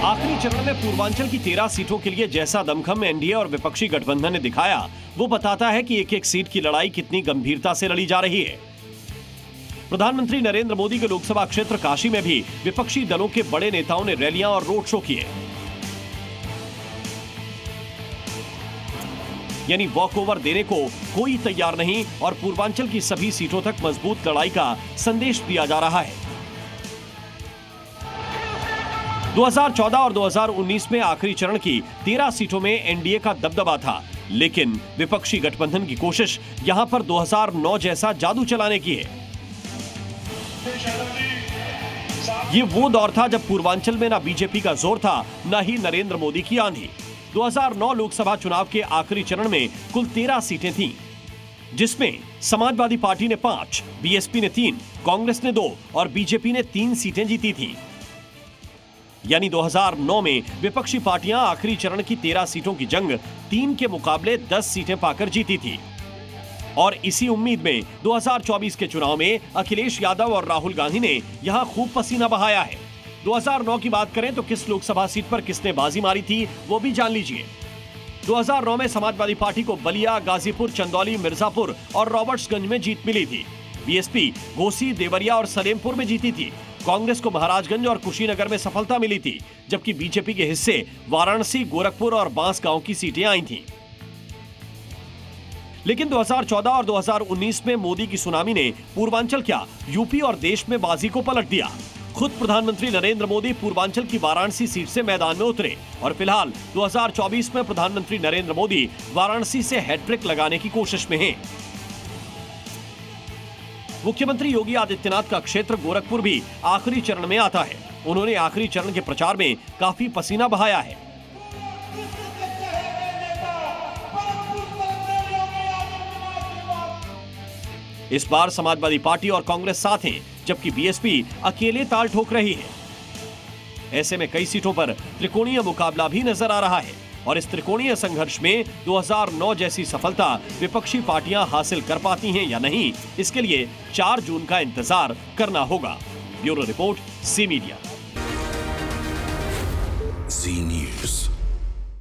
आखिरी चरण में पूर्वांचल की 13 सीटों के लिए जैसा दमखम एनडीए और विपक्षी गठबंधन ने दिखाया, वो बताता है कि एक-एक सीट की लड़ाई कितनी गंभीरता से लड़ी जा रही है। प्रधानमंत्री नरेंद्र मोदी के लोकसभा क्षेत्र काशी में भी विपक्षी दलों के बड़े नेताओं ने रैलियां और रोड शो किए। यानी वॉक ओवर देने को कोई तैयार नहीं और पूर्वांचल की सभी सीटों तक मजबूत लड़ाई का संदेश दिया जा रहा है। 2014 और 2019 में आखिरी चरण की 13 सीटों में एनडीए का दबदबा था, लेकिन विपक्षी गठबंधन की कोशिश यहां पर 2009 जैसा जादू चलाने की है। ये वो दौर था जब पूर्वांचल में ना बीजेपी का जोर था, ना ही नरेंद्र मोदी की आंधी। 2009 लोकसभा चुनाव के आखिरी चरण में कुल 13 सीटें थीं, जिसमें समाजवादी पार्टी ने 5, बीएसपी ने 3, कांग्रेस ने 2 और बीजेपी ने 3 सीटें जीती थीं। यानी 2009 में विपक्षी पार्टियां आखिरी चरण की 13 सीटों की जंग 3 के मुकाबले 10 सीटें पाकर जीती थी। और इसी उम्मीद में 2024 के चुनाव में अखिलेश यादव और राहुल गांधी ने यहां खूब पसीना बहाया है। 2009 की बात करें तो किस लोकसभा सीट पर किसने बाजी मारी थी, वो भी जान लीजिए। 2009 में समाजवादी पार्टी को बलिया, गाजीपुर, चंदौली, मिर्जापुर और रॉबर्ट्सगंज में जीत मिली थी। बीएसपी घोसी, देवरिया और सलेमपुर में जीती थी। कांग्रेस को महाराजगंज और कुशीनगर में सफलता मिली थी, जबकि बीजेपी के हिस्से वाराणसी, गोरखपुर और बांसगांव की सीटें आई थीं। लेकिन 2014 और 2019 में मोदी की सुनामी ने पूर्वांचल क्या, यूपी और देश में बाजी को पलट दिया। खुद प्रधानमंत्री नरेंद्र मोदी पूर्वांचल की वाराणसी सीट से मैदान में उतरे और फिलहाल 2024 में प्रधानमंत्री नरेंद्र मोदी वाराणसी से हैट्रिक लगाने की कोशिश में हैं। मुख्यमंत्री योगी आदित्यनाथ का क्षेत्र गोरखपुर भी आखिरी चरण में आता है। उन्होंने आखिरी चरण के प्रचार में काफी पसीना बहाया है। इस बार समाजवादी पार्टी और कांग्रेस साथ हैं, जबकि बीएसपी अकेले ताल ठोक रही है। ऐसे में कई सीटों पर त्रिकोणीय मुकाबला भी नजर आ रहा है और इस त्रिकोणीय संघर्ष में 2009 जैसी सफलता विपक्षी पार्टियां हासिल कर पाती हैं या नहीं, इसके लिए 4 जून का इंतजार करना होगा। Bureau report, C media.